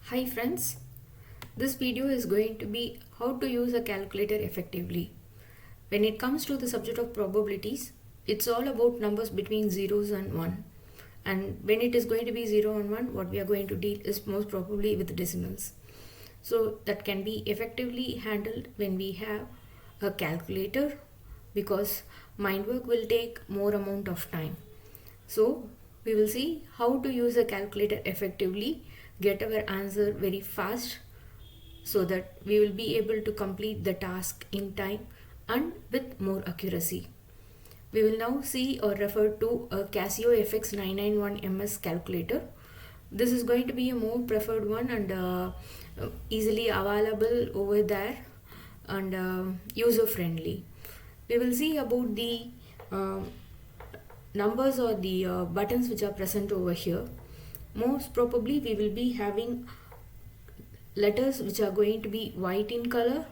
Hi friends, this video is going to be how to use a calculator effectively. When it comes to the subject of probabilities, it's all about numbers between zeros and 1. And when it is going to be 0 and 1, what we are going to deal is most probably with decimals. So that can be effectively handled when we have a calculator because mind work will take more amount of time. So we will see how to use a calculator effectively, get our answer very fast so that we will be able to complete the task in time and with more accuracy. We will now see or refer to a Casio FX991MS calculator. This is going to be a more preferred one and easily available over there and user friendly. We will see about the numbers or the buttons which are present over here. Most probably we will be having letters which are going to be white in color,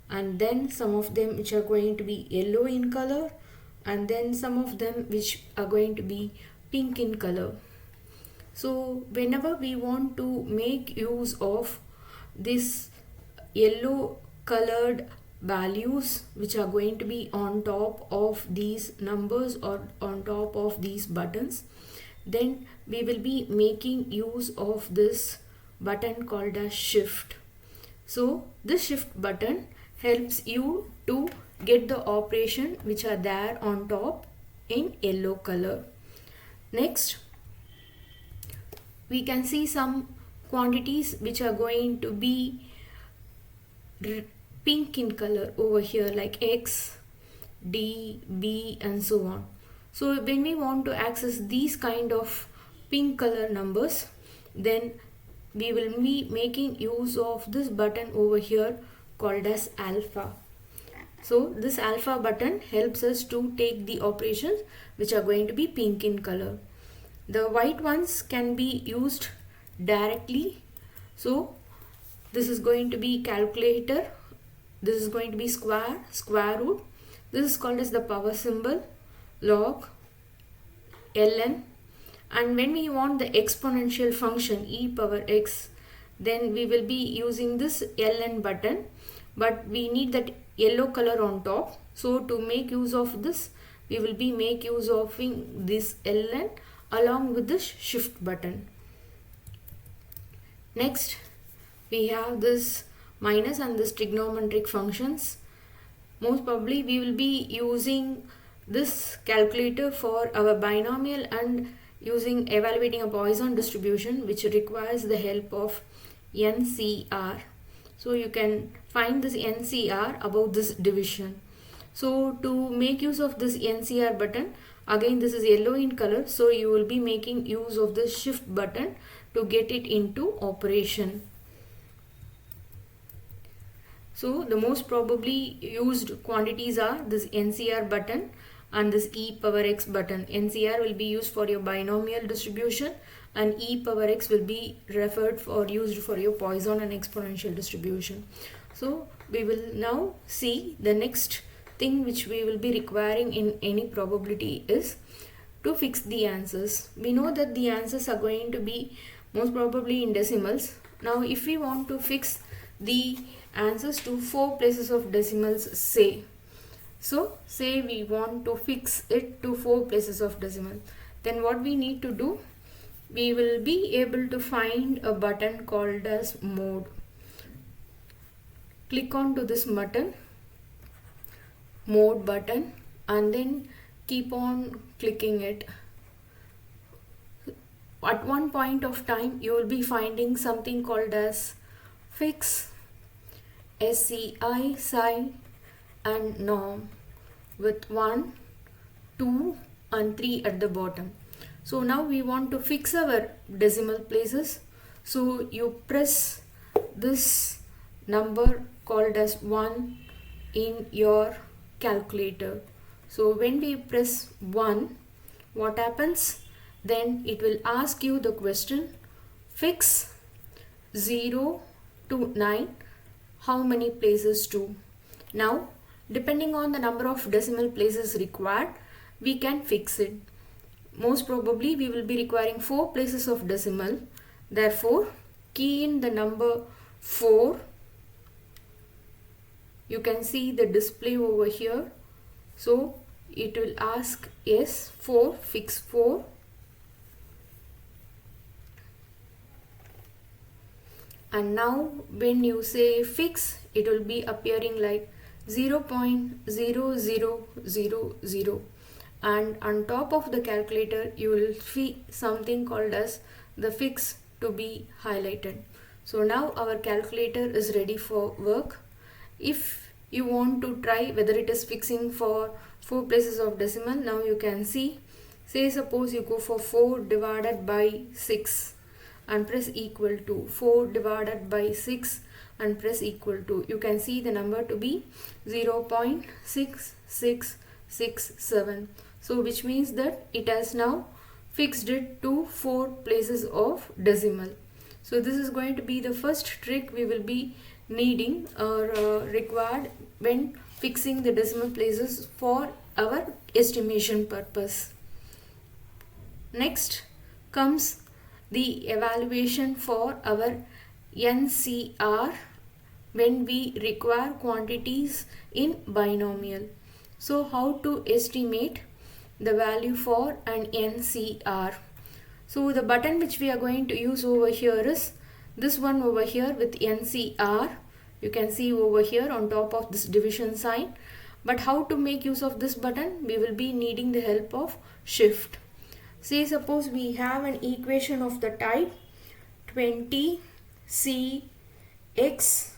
and then some of them which are going to be yellow in color, and then some of them which are going to be pink in color. So whenever we want to make use of this yellow colored values which are going to be on top of these numbers or on top of these buttons, then we will be making use of this button called as shift. So this shift button helps you to get the operation which are there on top in yellow color. Next, we can see some quantities which are going to be pink in color over here, like X, D, B and so on. So when we want to access these kind of pink color numbers, then we will be making use of this button over here called as alpha. So this alpha button helps us to take the operations which are going to be pink in color. The white ones can be used directly. So this is going to be calculator, this is going to be square root, this is called as the power symbol, log, ln, and when we want the exponential function e power x, then we will be using this ln button, but we need that yellow color on top. So to make use of this, we will be make use of this ln along with this shift button. Next, we have this minus and this trigonometric functions. Most probably we will be using this calculator for our binomial and evaluating a Poisson distribution, which requires the help of NCR. So you can find this NCR about this division. So to make use of this NCR button, again this is yellow in color, so you will be making use of the shift button to get it into operation. So the most probably used quantities are this NCR button and this e power x button. NCR will be used for your binomial distribution and e power x will be referred for used for your Poisson and exponential distribution. So we will now see the next thing which we will be requiring in any probability is to fix the answers. We know that the answers are going to be most probably in decimals. Now if we want to fix the answers to 4 places of decimals, say we want to fix it to 4 places of decimal, then what we need to do, we will be able to find a button called as mode. Click on to this button, mode button, and then keep on clicking it. At one point of time you will be finding something called as fix, SCI, psi and norm with 1, 2 and 3 at the bottom. So now we want to fix our decimal places. So you press this number called as 1 in your calculator. So when we press 1, what happens? Then it will ask you the question, fix 0 to 9, how many places to? Now depending on the number of decimal places required, we can fix it. Most probably we will be requiring 4 places of decimal. Therefore key in the number 4, you can see the display over here. So it will ask yes, 4, fix 4. And now when you say fix, it will be appearing like 0.0000, and on top of the calculator you will see something called as the fix to be highlighted. So now our calculator is ready for work. If you want to try whether it is fixing for 4 places of decimal, now you can see, say suppose you go for 4 divided by 6 and press equal to 4 divided by 6 and press equal to, you can see the number to be 0.6667. So which means that it has now fixed it to 4 places of decimal. So this is going to be the first trick we will be needing or required when fixing the decimal places for our estimation purpose. Next comes the evaluation for our NCR when we require quantities in binomial. So how to estimate the value for an NCR? So the button which we are going to use over here is this one over here with NCR. You can see over here on top of this division sign. But how to make use of this button? We will be needing the help of shift. Say suppose we have an equation of the type 20 cx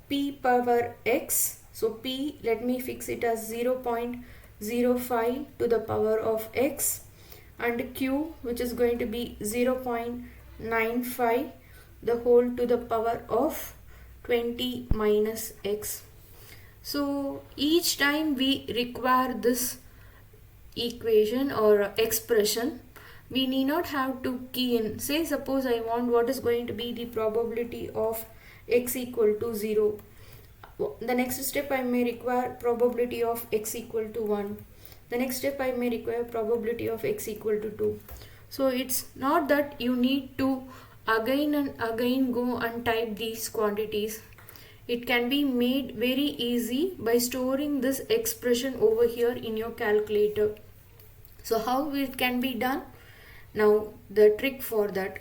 p power x. So p, let me fix it as 0.05 to the power of x, and q, which is going to be 0.95 the whole to the power of 20 minus x. So each time we require this equation or expression, we need not have to key in. Say suppose I want what is going to be the probability of x equal to 0. The next step I may require probability of x equal to 1. The next step I may require probability of x equal to 2. So it's not that you need to again and again go and type these quantities. It can be made very easy by storing this expression over here in your calculator. So how it can be done? Now the trick for that,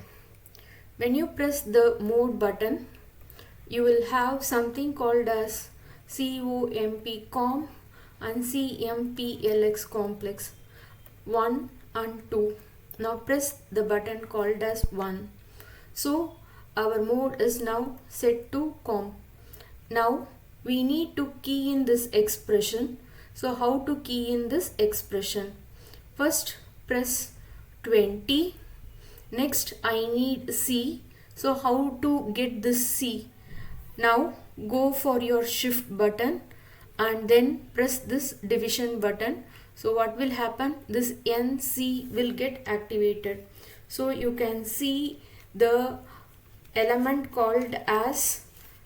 when you press the mode button, you will have something called as COMP and CMPLX complex 1 and 2. Now press the button called as 1. So our mode is now set to comp. Now we need to key in this expression. So how to key in this expression? First press 20. Next I need C. So how to get this C? Now go for your shift button and then press this division button. So what will happen? This NC will get activated. So you can see the element called as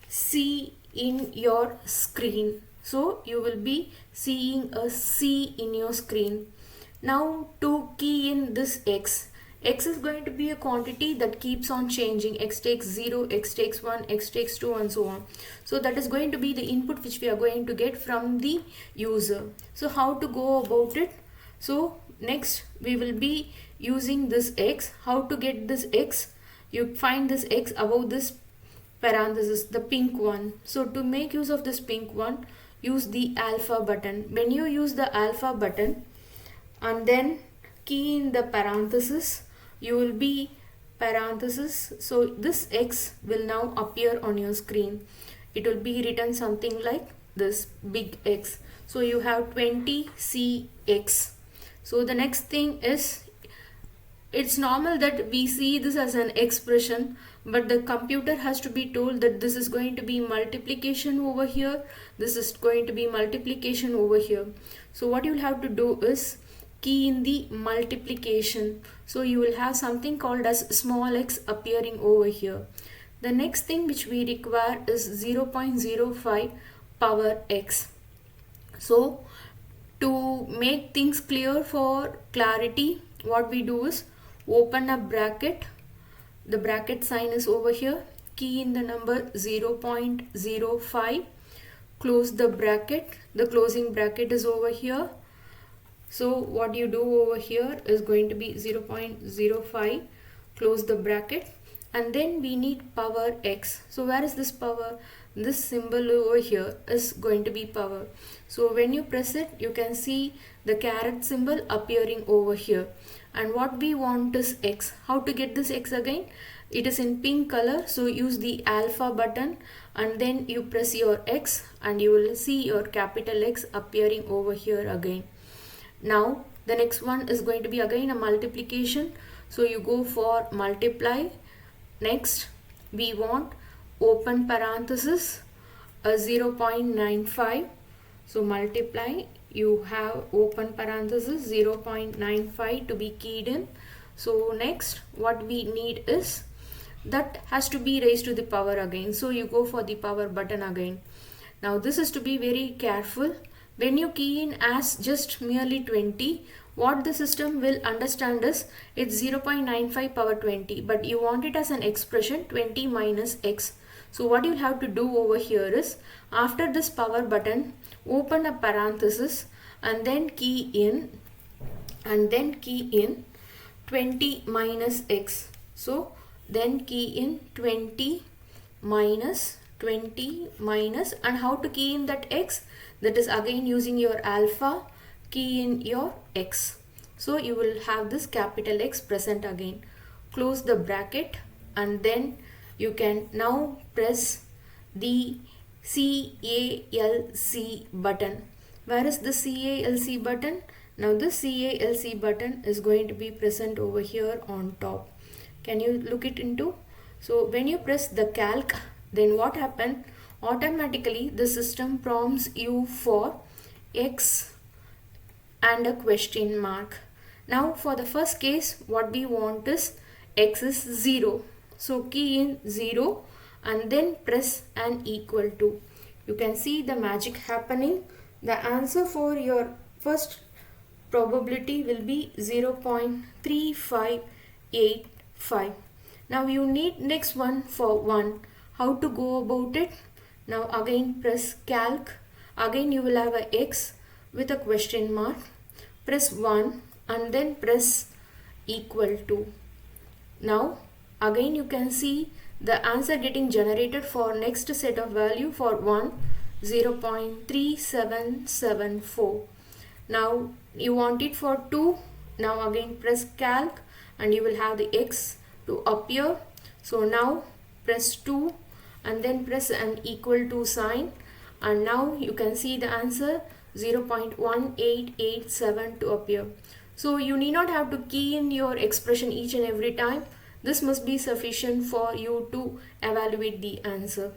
C in your screen. So you will be seeing a C in your screen. Now to key in this x is going to be a quantity that keeps on changing. X takes 0, x takes 1, x takes 2 and so on. So that is going to be the input which we are going to get from the user. So how to go about it? So next we will be using this x. How to get this x? You find this x above this parenthesis, the pink one. So to make use of this pink one, use the alpha button. When you use the alpha button and then key in the parenthesis, you will be parenthesis. So this x will now appear on your screen. It will be written something like this, big X. So you have 20cx. So the next thing is, it's normal that we see this as an expression, but the computer has to be told that this is going to be multiplication over here, this is going to be multiplication over here. So what you will have to do is key in the multiplication. So you will have something called as small x appearing over here. The next thing which we require is 0.05 power x. So to make things clear for clarity, what we do is open a bracket, the bracket sign is over here, key in the number 0.05, close the bracket, the closing bracket is over here. So what you do over here is going to be 0.05, close the bracket, and then we need power x. So where is this power? This symbol over here is going to be power. So when you press it, you can see the caret symbol appearing over here. And what we want is x. How to get this x again? It is in pink color, so use the alpha button and then you press your x and you will see your capital X appearing over here again. Now the next one is going to be again a multiplication, so you go for multiply. Next we want open parenthesis 0.95, so multiply, you have open parenthesis 0.95 to be keyed in. So next what we need is that has to be raised to the power again, so you go for the power button again. Now this is to be very careful. When you key in as just merely 20, what the system will understand is it's 0.95 power 20, but you want it as an expression 20 minus x. So what you'll have to do over here is, after this power button, open a parenthesis and then key in 20 minus x. So then key in 20 minus, and how to key in that x? That is again using your alpha, key in your x. So you will have this capital X present again. Close the bracket and then you can now press the CALC button. Where is the CALC button? Now this CALC button is going to be present over here on top. Can you look it into? So when you press the calc, then what happened? Automatically the system prompts you for x and a question mark. Now for the first case, what we want is x is 0. So key in 0 and then press an equal to. You can see the magic happening. The answer for your first probability will be 0.3585. Now you need next one for 1. How to go about it? Now again press calc. Again you will have a x with a question mark. Press 1 and then press equal to. Now again you can see the answer getting generated for next set of value for 1, 0.3774. Now you want it for 2. Now again press calc and you will have the x to appear. So now press 2 and then press an equal to sign, and now you can see the answer 0.1887 to appear. So you need not have to key in your expression each and every time. This must be sufficient for you to evaluate the answer.